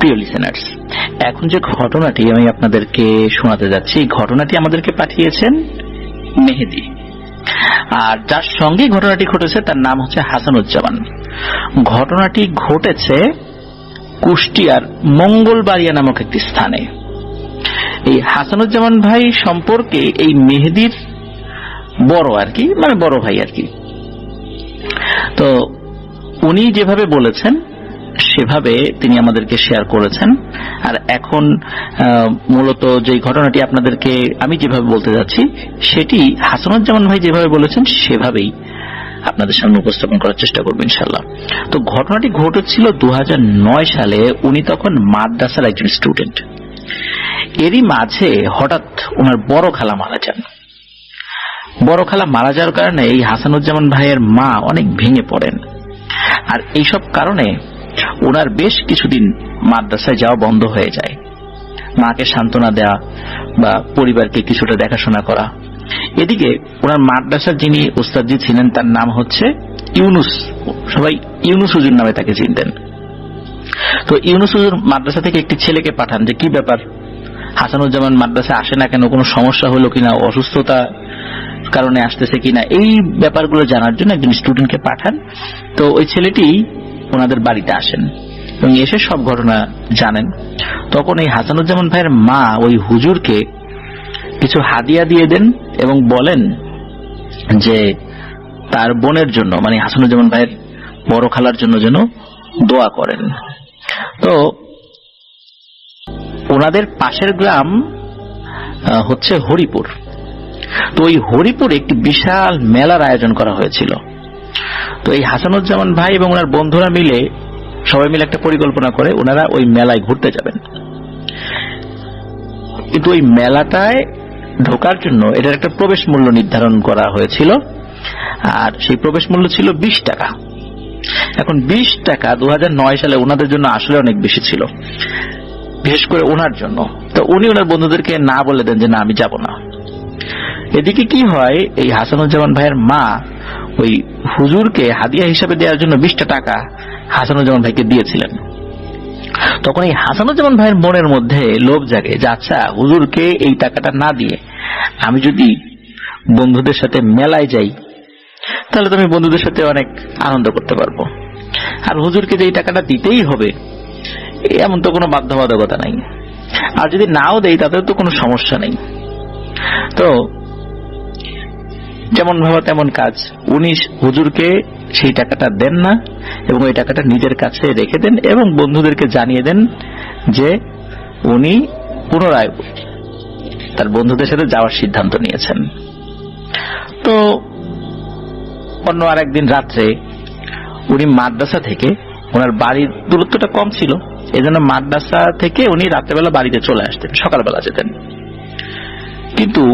প্রিয় লিসেনার্স, এখন যে ঘটনাটি আমি আপনাদেরকে শোনাতে যাচ্ছি, এই ঘটনাটি আমাদেরকে পাঠিয়েছেন মেহেদি, আর যার সঙ্গে ঘটনাটি ঘটেছে তার নাম হচ্ছে হাসানুজ্জামান। ঘটনাটি ঘটেছে কুষ্টিয়ার মঙ্গলবাড়িয়া নামক একটি স্থানে। এই হাসানুজ্জামান ভাই সম্পর্কে এই মেহেদির বড় আর কি, মানে বড় ভাই আর কি। তো উনি যেভাবে বলেছেন সেভাবে তিনি আমাদেরকে শেয়ার করেছেন। আর এখন মূলত যে ঘটনাটি আপনাদেরকে আমি যেভাবে বলতে যাচ্ছি সেটি হাসানুজ্জামান ভাই যেভাবে বলেছেন সেভাবেই আপনাদের সামনে উপস্থাপন করার চেষ্টা করবো ইনশাল্লাহ। তো ঘটনাটি ঘটেছিল 2009 সালে। উনি তখন মাদ্রাসার একজন স্টুডেন্ট। এরই মাঝে হঠাৎ ওনার বড় খালা মারা যান। বড় খালা মারা যাওয়ার কারণে এই হাসানুজ্জামান ভাইয়ের মা অনেক ভেঙে পড়েন। আর এইসব কারণে ওনার বেশ কিছুদিন মাদ্রাসায় যাওয়া বন্ধ হয়ে যায়। মাকে সান্ত্বনা দেওয়া বা পরিবারকে কিছুটা দেখাশোনা করা। এদিকে ওনার মাদ্রাসার যিনি উস্তাদজি ছিলেন তার নাম হচ্ছে ইউনুস, সবাই ইউনুস হুজুর নামে তাকে চিনতেন। তো ইউনুস হুজুর মাদ্রাসা থেকে একটি ছেলেকে পাঠান যে কি ব্যাপার, হাসানুজ্জামান মাদ্রাসা আসে না কেন, কোনো সমস্যা হলো কিনা, অসুস্থতা কারণে আসতেছে কিনা, এই ব্যাপারগুলো জানার জন্য একজন স্টুডেন্টকে পাঠান। তো ওই ছেলেটি ওনাদের বাড়িতে আসেন এবং এসে সব ঘটনা জানেন। তখন এই হাসানুজ্জামান ভাইয়ের মা ওই হুজুরকে কিছু হাদিয়া দিয়ে দেন এবং বলেন যে তার বোনের জন্য, মানে হাসানুজ্জামান ভাইয়ের বড় খালার জন্য যেন দোয়া করেন। তো ওনাদের পাশের গ্রাম হচ্ছে হরিপুর। তো ওই হরিপুরে একটি বিশাল মেলার আয়োজন করা হয়েছিল। তো এই হাসানুজ্জামান ভাই এবং ওনার বন্ধুরা মিলে সবাই মিলে একটা পরিকল্পনা করে ওনারা ওই মেলায় ঘুরতে যাবেন। কিন্তু ওই মেলাটায় ঢোকার জন্য এটার একটা প্রবেশ মূল্য নির্ধারণ করা হয়েছিল, আর সেই প্রবেশ মূল্য ছিল 20 টাকা। এখন 20 টাকা 2009 সালে ওনাদের জন্য আসলে অনেক বেশি ছিল, বিশেষ করে ওনার জন্য। তো উনি ওনার বন্ধুদেরকে না বলে দেন যে না আমি যাব না। এদিকে কি হয়, এই হাসানুজ্জামান ভাইয়ের মা ওই হুজুরকে হাদিয়া হিসাবে দেওয়ার জন্য 20টা টাকা হাসানুজ্জামান ভাইকে দিয়েছিলেন। তখন এই হাসানুজ্জামান ভাইয়ের মনের মধ্যে লোভ জাগে যে আচ্ছা, হুজুরকে এই টাকাটা না দিয়ে আমি যদি বন্ধুদের সাথে মেলায় যাই তাহলে তো আমি বন্ধুদের সাথে অনেক আনন্দ করতে পারবো। আর হুজুরকে যে এই টাকাটা দিতেই হবে এমন তো কোনো বাধ্যবাধকতা নাই, আর যদি নাও দেই তাতেও তো কোনো সমস্যা নেই। তো যেমন ভাবা তেমন কাজ, উনি হুজুরকে সেই টাকাটা দেন না এবং ওই টাকাটা নিজের কাছে রেখে দেন এবং বন্ধুদেরকে জানিয়ে দেন যে উনি পুনরায় তার বন্ধুদের সাথে যাওয়ার সিদ্ধান্ত নিয়েছেন। তো অন্য আরেকদিন রাত্রে উনি মাদ্রাসা থেকে, ওনার বাড়ির দূরত্বটা কম ছিল, এজন্য মাদ্রাসা থেকে উনি রাত্রেবেলা বাড়িতে চলে আসতেন, সকালবেলা যেতেন। কিন্তু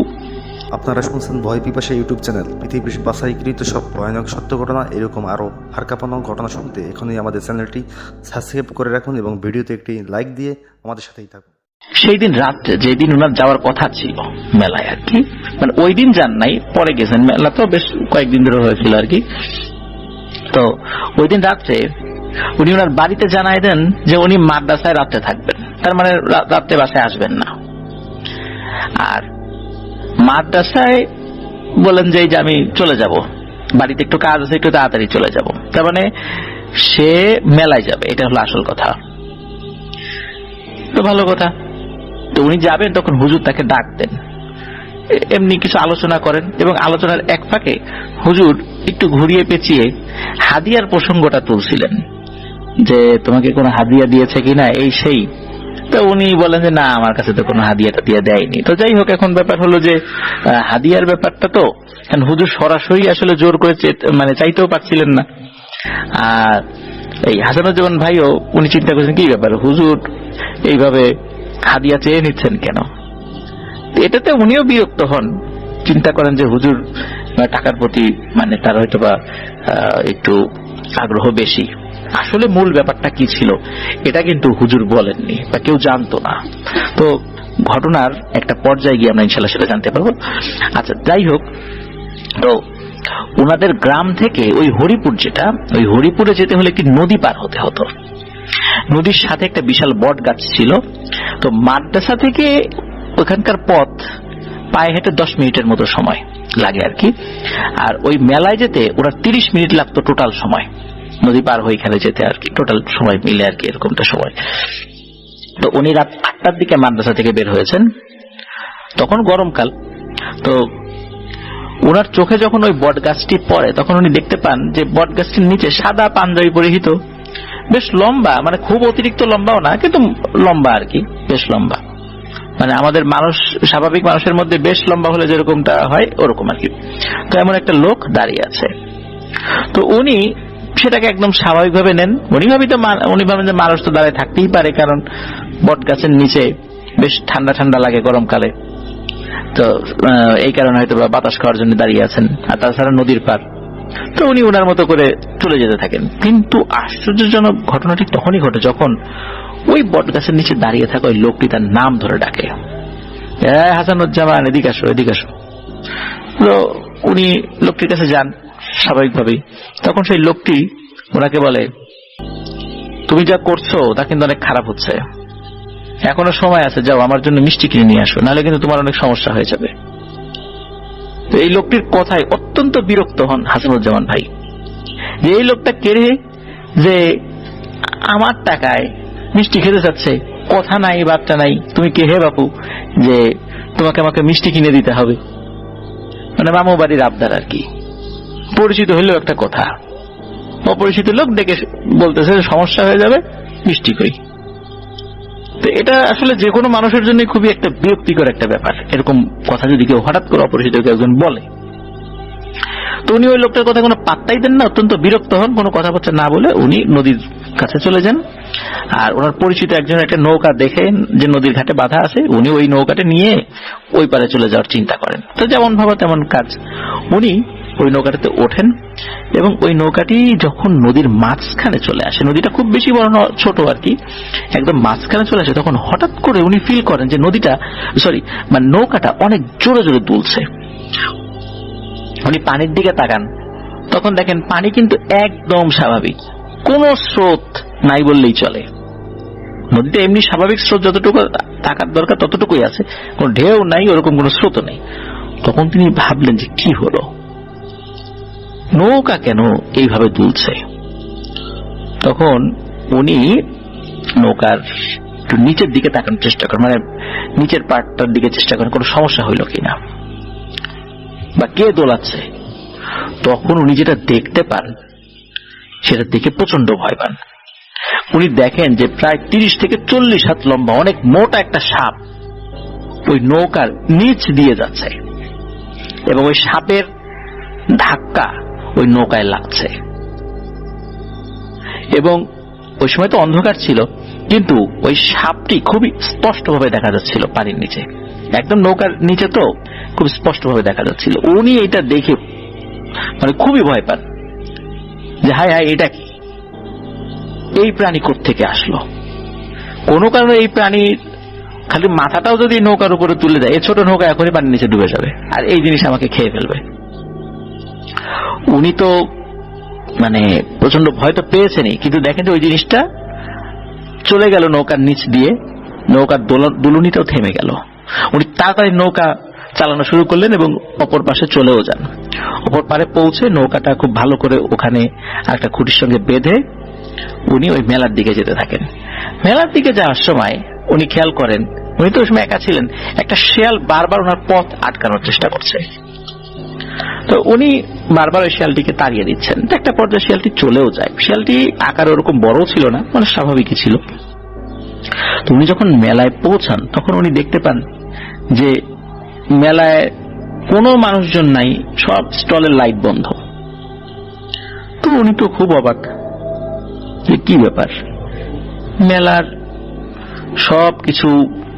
আপনারা শুনছেন ভয় পিপাসা ইউটিউব চ্যানেল। পৃথিবীর বাছাইকৃত সব ভয়ানক সত্য ঘটনা, এরকম আরো হারকাঁপানো ঘটনা শুনতে এখনই আমাদের চ্যানেলটি সাবস্ক্রাইব করে রাখুন এবং ভিডিওতে একটি লাইক দিয়ে আমাদের সাথেই থাকুন। সেই দিন রাত্রে, যেদিন ওনার যাওয়ার কথা ছিল মেলায় আর কি, মানে ওই দিন যান নাই, পরে গেছেন। মেলা তো বেশ কয়েকদিন ধরে হয়েছিল আর কি। তো ওই দিন রাত্রে উনি ওনার বাড়িতে জানাই দেন যে উনি মাদ্রাসায় রাত্রে থাকবেন, তার মানে রাত্রে বাসায় আসবেন না। আর মাদ্রাসায় বলেন যে আমি চলে যাব, বাড়িতে একটু কাজ আছে, একটু তাড়াতাড়ি চলে যাব। তার মানে সে মেলায় যাবে, এটা হলো আসল কথা। তো ভালো কথা। তো উনি যাবেন, তখন হুজুর তাকে ডাক দেন, এমনি কিছু আলোচনা করেন এবং আলোচনার এক ফাঁকে হুজুর একটু ঘুরিয়ে পেঁচিয়ে হাদিয়ার প্রসঙ্গটা তুলছিলেন যে তোমাকে কোনো হাদিয়া দিয়েছে কিনা, এই সেই। তো উনি বলেন যে না, আমার কাছে তো কোনো হাদিয়াটা দিয়ে দেয়নি। তো যাই হোক, এখন ব্যাপার হলো যে হাদিয়ার ব্যাপারটা তো হুজুর সরাসরি আসলে জোর করে মানে চাইতেও পারছিলেন না। আর এই হাসানুজ্জামান ভাইও উনি চিন্তা করছেন কি ব্যাপার, হুজুর এইভাবে হাদিয়া চেয়ে নিচ্ছেন কেন। এটাতে উনিও বিরক্ত হন, চিন্তা করেন যে হুজুর টাকার প্রতি মানে তার হয়তো বা একটু আগ্রহ বেশি। আসলে মূল ব্যাপারটা কি ছিল এটা কিন্তু হুজুর বলেননি বা কেউ জানতো না। তো ঘটনার একটা পর্যায়ে গিয়ে আমরা ইনশাল্লাহ সেটা জানতে পারবো। আচ্ছা, যাই হোক, তো ওনাদের গ্রাম থেকে ওই হরিপুর, যেটা ওই হরিপুরে যেতে হলে কি নদী পার হতে হতো। নদীর সাথে একটা বিশাল বট গাছ ছিল। তো মাদ্রাসা থেকে ওখানকার পথ পায়ে হেঁটে 10 মিনিটের মতো সময় লাগে আর কি। আর ওই মেলায় যেতে ওরা 30 মিনিট লাগতো টোটাল সময়, নদী পার হয়ে এখানে যেতে আর কি, টোটাল সময় মিলে আর কি এরকমটা সময়। তো উনি রাত 8টার দিকে মাদ্রাসা থেকে বের হয়েছেন, তখন গরমকাল। তো ওনার চোখে যখন ওই বট গাছটি পড়ে তখন উনি দেখতে পান যে বট গাছটির নিচে সাদা পাঞ্জাবি পরিহিত, বেশ লম্বা, মানে খুব অতিরিক্ত লম্বাও না, কিন্তু লম্বা আর কি, বেশ লম্বা, মানে আমাদের মানুষ, স্বাভাবিক মানুষের মধ্যে বেশ লম্বা হলে যেরকমটা হয় ওরকম আর কি। তো এমন একটা লোক দাঁড়িয়ে আছে। তো উনি সেটাকে একদম স্বাভাবিকভাবে নেন। উনি ভাবেন যে মানুষ তো দাঁড়িয়ে থাকতেই পারে, কারণ বট গাছের নিচে বেশ ঠান্ডা ঠান্ডা লাগে গরমকালে, তো এই কারণে হয়তো বাতাস খাওয়ার জন্য দাঁড়িয়ে আছেন, আর তাছাড়া নদীর পার। তো উনি ওনার মতো করে চলে যেতে থাকেন। কিন্তু আশ্চর্যজনক ঘটনাটি তখনই ঘটে যখন ওই বট গাছের নিচে দাঁড়িয়ে থাকা ওই লোকটি তার নাম ধরে ডাকে, হাসানুজ্জামান, এদিকে আসো, এদিকে আসো। তো উনি লোকটির কাছে যান স্বাভাবিকভাবেই। তখন সেই লোকটি ওনাকে বলে, তুমি যা করছো তা কিন্তু অনেক খারাপ হচ্ছে, এখনো সময় আছে, যাও আমার জন্য মিষ্টি কিনে নিয়ে আসো, নাহলে কিন্তু তোমার অনেক সমস্যা হয়ে যাবে। তো এই লোকটির কথায় অত্যন্ত বিরক্ত হন হাসানুজ্জামান ভাই, যে এই লোকটা কেড়ে যে আমার টাকায় মিষ্টি খেতে চাচ্ছে, কথা নাই বার্তা নাই, তুমি কে হে বাপু যে তোমাকে আমাকে মিষ্টি কিনে দিতে হবে? মানে মামু বাড়ির আবদার আর কি। পরিচিত হইলেও একটা কথা, অপরিচিত লোক ডেকে বলতেছে সমস্যা হয়ে যাবে, মিষ্টি কই। তো এটা আসলে যে কোনো মানুষের জন্য খুবই একটা বিরক্তিকর একটা ব্যাপার, এরকম কথা যদি কেউ হঠাৎ করে অপরিচিত কেউ একজন বলে। তো উনি ওই লোকটার কথা কোনো পাত্তাই দেন না, অত্যন্ত বিরক্ত হন, কোনো কথাবার্তা না বলে উনি নদীর কাছে চলে যান। আর ওনার পরিচিত একজন একটা নৌকা দেখেন যে নদীর ঘাটে বাঁধা আছে, উনি ওই নৌকাটা নিয়ে ওই পারে চলে যাওয়ার চিন্তা করেন। তো যেমন ভাবা তেমন কাজ, উনি ওই নৌকাটাতে ওঠেন এবং ওই নৌকাটি যখন নদীর মাঝখানে চলে আসে, নদীটা খুব বেশি বড় না, ছোট আর কি, একদম মাঝখানে চলে আসে, তখন হঠাৎ করে উনি ফিল করেন যে নৌকাটা অনেক জোরে জোরে দুলছে। উনি পানির দিকে তাকান, তখন দেখেন পানি কিন্তু একদম স্বাভাবিক, কোন স্রোত নাই বললেই চলে। নদীতে এমনি স্বাভাবিক স্রোত যতটুকু থাকার দরকার ততটুকুই আছে, কোন ঢেউ নাই, ওরকম কোন স্রোত নেই। তখন তিনি ভাবলেন যে কি হলো, নৌকা কেন এইভাবে দুলছে? তখন উনি নৌকার একটু নিচের দিকে তাকানোর চেষ্টা করেন, মানে নিচের পার্টটার দিকে চেষ্টা করেন কোনো সমস্যা হইল কিনা বা কে দোলাচ্ছে। তখন উনি যেটা দেখতে পান সেটা দেখে প্রচন্ড ভয় পান। উনি দেখেন যে প্রায় 30 থেকে 40 হাত লম্বা অনেক মোটা একটা সাপ ওই নৌকার নিচ দিয়ে যাচ্ছে এবং ওই সাপের ধাক্কা ওই নৌকায় লাগছে। এবং ওই সময় তো অন্ধকার ছিল, কিন্তু ওই সাপটি খুবই স্পষ্টভাবে দেখা যাচ্ছিল পানির নিচে, একদম নৌকার নিচে তো খুব স্পষ্টভাবে দেখা যাচ্ছিল। উনি এটা দেখে মানে খুবই ভয় পান যে হায় হায়, এটা কি, এই প্রাণী কোত্থেকে আসলো? কোনো কারণে এই প্রাণীর খালি মাথাটাও যদি নৌকার উপরে তুলে দেয়, এই ছোট নৌকা এখনই পানির নিচে ডুবে যাবে, আর এই জিনিস আমাকে খেয়ে ফেলবে। উনি তো মানে প্রচন্ড ভয় তো পেয়েছেনই, কিন্তু দেখেন যে ওই জিনিসটা চলে গেল নৌকার নিচ দিয়ে, নৌকার দুলুনিটাও থেমে গেল। উনি তাড়াতাড়ি নৌকা চালানো শুরু করলেন এবং অপর পাশে চলেও যান। অপর পারে পৌঁছে নৌকাটা খুব ভালো করে ওখানে একটা খুঁটির সঙ্গে বেঁধে উনি ওই মেলার দিকে যেতে থাকেন। মেলার দিকে যাওয়ার সময় উনি খেয়াল করেন, উনি তো ওই সময় একা ছিলেন, একটা শেয়াল বারবার ওনার পথ আটকানোর চেষ্টা করছে। তো উনি বারবার ওই শিয়ালটিকে তাড়িয়ে দিচ্ছেন। একটা পর্যায়ে শিয়ালটি চলেও যায়। শিয়ালটি আকারে ওরকম বড় ছিল না, মানে স্বাভাবিকই ছিল। তো উনি যখন মেলায় পৌঁছান তখন উনি দেখতে পান যে মেলায় কোনো মানুষজন নাই, সব স্টলের লাইট বন্ধ। তো উনি তো খুব অবাক যে কি ব্যাপার, মেলার সব কিছু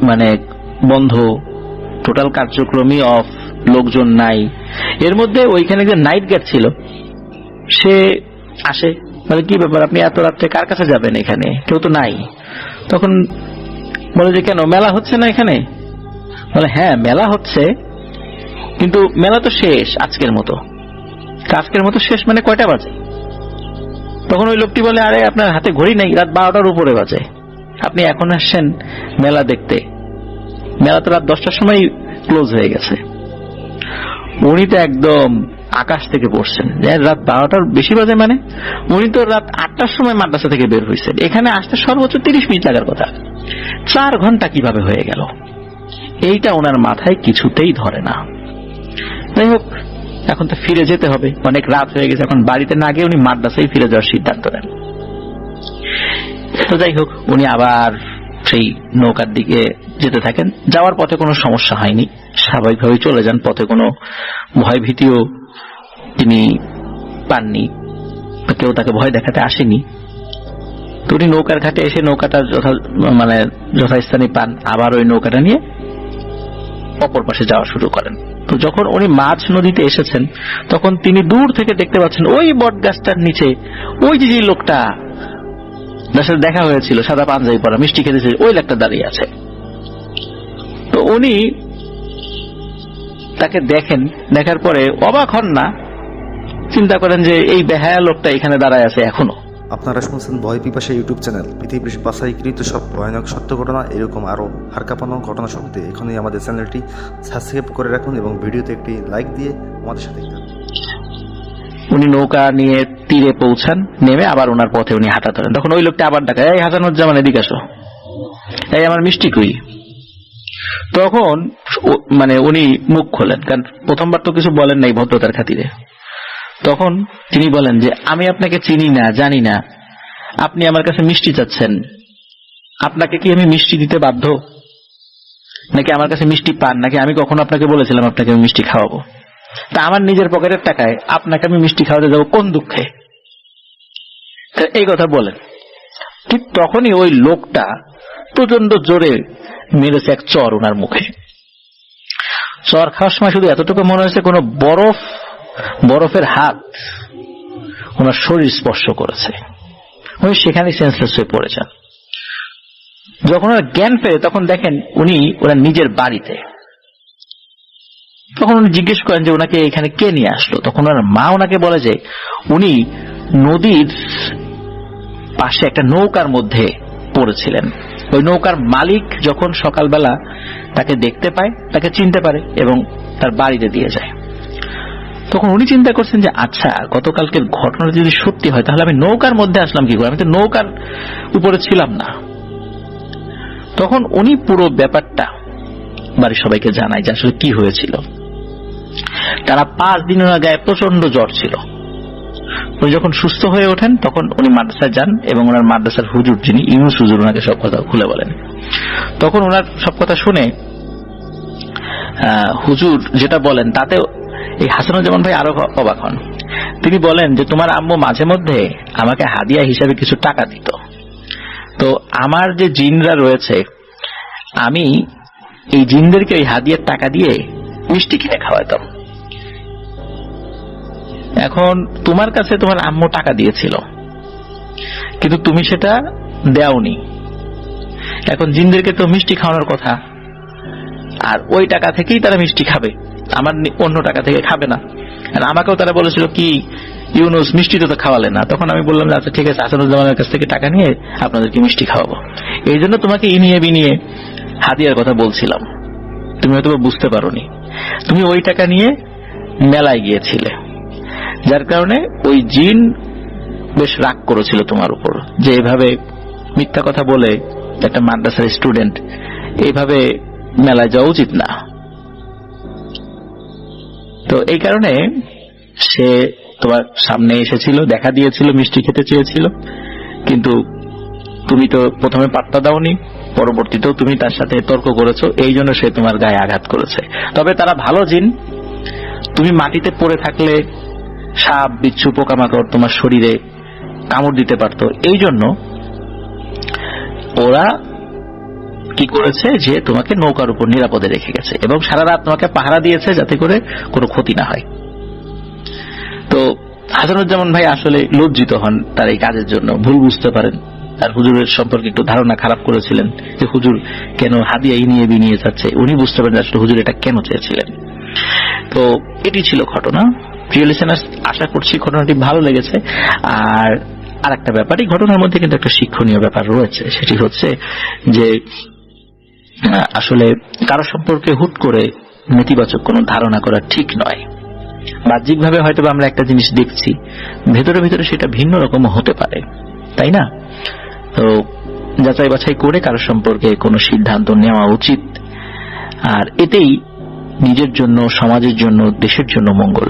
মানে বন্ধ, টোটাল কার্যক্রমই অফ, লোকজন নাই। এর মধ্যে ওইখানে যে নাইট গার্ড ছিল সে আসে, বলে কি ব্যাপার, আপনি এত রাত্রে কার কাছে যাবেন, এখানে কেউ তো নাই। তখন বলে যে কেন, মেলা হচ্ছে না এখানে? বলে হ্যাঁ মেলা হচ্ছে, কিন্তু মেলা তো শেষ আজকের মতো। আজকের মতো শেষ মানে কয়টা বাজে? তখন ওই লোকটি বলে, আরে আপনার হাতে ঘড়ি নেই, রাত 12টার উপরে বাজে, আপনি এখন আসছেন মেলা দেখতে, মেলা তো রাত 10টার সময় ক্লোজ হয়ে গেছে। উনি তো একদম আকাশ থেকে পড়ছেন, রাত 12টার বেশি বাজে মানে? উনি তো রাত 8টার সময় মাদ্রাসা থেকে বের হয়েছেন, এখানে আসতে সর্বোচ্চ 30 মিনিট লাগার কথা, 4 ঘন্টা কিভাবে হয়ে গেল? এইটা ওনার মাথায় কিছুতেই ধরে না। যাই হোক, এখন তো ফিরে যেতে হবে, অনেক রাত হয়ে গেছে, এখন বাড়িতে না গিয়ে উনি মাদ্রাসায় ফিরে যাওয়ার সিদ্ধান্ত নেন। তো যাই হোক, উনি আবার সেই নৌকার দিকে যেতে থাকেন। যাওয়ার পথে কোনো সমস্যা হয়নি, স্বাভাবিকভাবে চলে যান, পথে কোনো ভয় ভীতিও তিনি পাননি, কেউ তাকে ভয় দেখাতে আসেনি। তো উনি নৌকার ঘাটে এসে নৌকাটা যথাস্থানে পান, আবার ওই নৌকাটা নিয়ে অপর পাশে যাওয়া শুরু করেন। তো যখন উনি মাঝ নদীতে এসেছেন, তখন তিনি দূর থেকে দেখতে পাচ্ছেন ওই বট গাছটার নিচে ওই যে লোকটা যার সাথে দেখা হয়েছিল, সাদা পাঞ্জাবি পরা, মিষ্টি খেতেছে, ওই লোকটা দাঁড়িয়ে আছে। তো উনি তাকে দেখেন, দেখার পরে অবাক হন না, চিন্তা করেন যে এই বেহায়া লোকটা এখানে দাঁড়ায় আছে এখনো। আপনারা শুনছেন ভয় পিপাসা ইউটিউব চ্যানেল। পৃথিবীর বাছাইকৃত সব ভয়ানক সত্য ঘটনা, এরকম আরও হারকাপানো ঘটনা শুনতে এখনই আমাদের চ্যানেলটি সাবস্ক্রাইব করে রাখুন এবং ভিডিওতে একটি লাইক দিয়ে আমাদের সাথে থাকুন। উনি নৌকা নিয়ে তীরে পৌঁছান, নেমে আবার ওনার পথে উনি হাঁটা ধরেন। তখন ওই লোকটা আবার ডাকায়, এই হাসানুজ্জামান এদিকে আসো, এই আমার মিষ্টি কই? তখন উনি মুখ খোলেন, কারণ প্রথমবার তো কিছু বলেন নাই ভদ্রতার খাতিরে। তখন তিনি বলেন যে, আমি আপনাকে চিনি না, জানি না, আপনি আমার কাছে মিষ্টি চাচ্ছেন, আপনাকে কি আমি মিষ্টি দিতে বাধ্য? নাকি আমার কাছে মিষ্টি পান? নাকি আমি কখনো আপনাকে বলেছিলাম আপনাকে আমি মিষ্টি খাওয়াবো? তা আমার নিজের পকেটের টাকায় আপনাকে আমি মিষ্টি খাওয়াতে যাবো কোন দুঃখে? এই কথা বলেন। ঠিক তখনই ওই লোকটা প্রচন্ড জোরে মেরেছে এক চর ওনার মুখে। চর খাওয়ার সময় শুধু এতটুকু মনে হয়েছে কোন বরফের হাত ওনার শরীর স্পর্শ করেছে। উনি সেখানে সেন্সলেস হয়ে পড়েছেন। যখন ওনার জ্ঞান ফেরে, তখন দেখেন উনি ওনার নিজের বাড়িতে। তখন উনি জিজ্ঞেস করেন যে ওনাকে এখানে কে নিয়ে আসলো? তখন ওনার মা ওনাকে বলে যে উনি নদীর পাশে একটা নৌকার মধ্যে পড়েছিলেন। ওই নৌকার মালিক যখন সকালবেলা তাকে দেখতে পায়, তাকে চিনতে পারে এবং তার বাড়িতে দিয়ে যায়। তখন উনি চিন্তা করছেন যে আচ্ছা, গতকালকের ঘটনাটা যদি সত্যি হয়, তাহলে আমি নৌকার মধ্যে আসলাম কি করে? আমি তো নৌকার উপরে ছিলাম না। তখন উনি পুরো ব্যাপারটা বাড়ির সবাইকে জানায় যে আসলে কি হয়েছিল। তারা 5 দিন ওনার গায়ে প্রচন্ড জ্বর ছিল। উনি যখন সুস্থ হয়ে ওঠেন, তখন উনি মাদ্রাসায় যান এবং ওনার মাদ্রাসার হুজুর, যিনি ইউনুস হুজুর, ওনাকে সব কথা খুলে বলেন। তখন ওনার সব কথা শুনে হুজুর যেটা বলেন তাতে এই হাসানুজ্জামান ভাই আরো অবাক হন। তিনি বলেন যে তোমার আম্মু মাঝে মধ্যে আমাকে হাদিয়া হিসাবে কিছু টাকা দিত, তো আমার যে জিনরা রয়েছে, আমি এই জিনদেরকে ওই হাদিয়ার টাকা দিয়ে মিষ্টি কিনে খাওয়াতাম। এখন তোমার কাছে তোমার আম্মু টাকা দিয়েছিল, কিন্তু তুমি সেটা দেওনি। এখন জিনদেরকে তো মিষ্টি খাওয়ানোর কথা, আর ওই টাকা থেকেই তারা মিষ্টি খাবে, আমার অন্য টাকা থেকে খাবে না। আর আমাকেও তারা বলেছিল কি, ইউনুস মিষ্টি তো খাওয়ালে না। তখন আমি বললাম যে আচ্ছা ঠিক আছে, হাসানুজ্জামানের কাছ থেকে টাকা নিয়ে আপনাদেরকে মিষ্টি খাওয়াবো। এই জন্য তোমাকে ইনিয়ে বিনিয়ে হাদিয়ার কথা বলছিলাম, তুমি হয়তো বুঝতে পারোনি। তুমি ওই টাকা নিয়ে মেলায় গিয়েছিলে, যার কারণে ওই জিন বেশ রাগ করেছিল তোমার উপর, যে এভাবে মিথ্যা কথা বলে একটা মাদ্রাসার স্টুডেন্ট এইভাবে মেলায় যাওয়া উচিত না। তো এই কারণে সে তোমার সামনে এসেছিল, দেখা দিয়েছিল, মিষ্টি খেতে চেয়েছিল, কিন্তু তুমি তো প্রথমে পাত্তা দাওনি, পরবর্তীতেও তুমি তার সাথে তর্ক করেছো, এই জন্য সে তোমার গায়ে আঘাত করেছে। তবে তারা ভালো জিন, তুমি মাটিতে পড়ে থাকলে সাপ বিচ্ছু পোকামাকড় তোমার শরীরে কামড় দিতে পারতো, এই জন্য ওরা কি করেছে যে তোমাকে নৌকার উপর নিরাপদে রেখে গেছে এবং সারা রাত তোমাকে পাহারা দিয়েছে যাতে করে কোনো ক্ষতি না হয়। তো হাসানুজ্জামান ভাই আসলে লজ্জিত হন তার এই কাজের জন্য, ভুল বুঝতে পারেন, আর হুজুরের সম্পর্কে একটু ধারণা খারাপ করেছিলেন যে হুজুর কেন হাদিয়া ইনিয়ে বিনিয়ে যাচ্ছে। উনি বুঝতে পারেন আসলে হুজুর এটা কেন চেয়েছিলেন। তো এটি ছিল ঘটনা। প্রিয় লিসেনার্স, আশা করছি ঘটনাটি ভালো লেগেছে। আর আর একটা ব্যাপার, এই ঘটনার মধ্যে কিন্তু একটা শিক্ষণীয় ব্যাপার রয়েছে, সেটি হচ্ছে যে আসলে কারো সম্পর্কে হুট করে নেতিবাচক কোনো ধারণা করা ঠিক নয়। বাহ্যিকভাবে হয়তো আমরা একটা জিনিস দেখছি, ভেতরে ভেতরে সেটা ভিন্ন রকম হতে পারে, তাই না? তো যাচাই বাছাই করে কারো সম্পর্কে কোনো সিদ্ধান্ত নেওয়া উচিত, আর এতেই নিজের জন্য, সমাজের জন্য, দেশের জন্য মঙ্গল।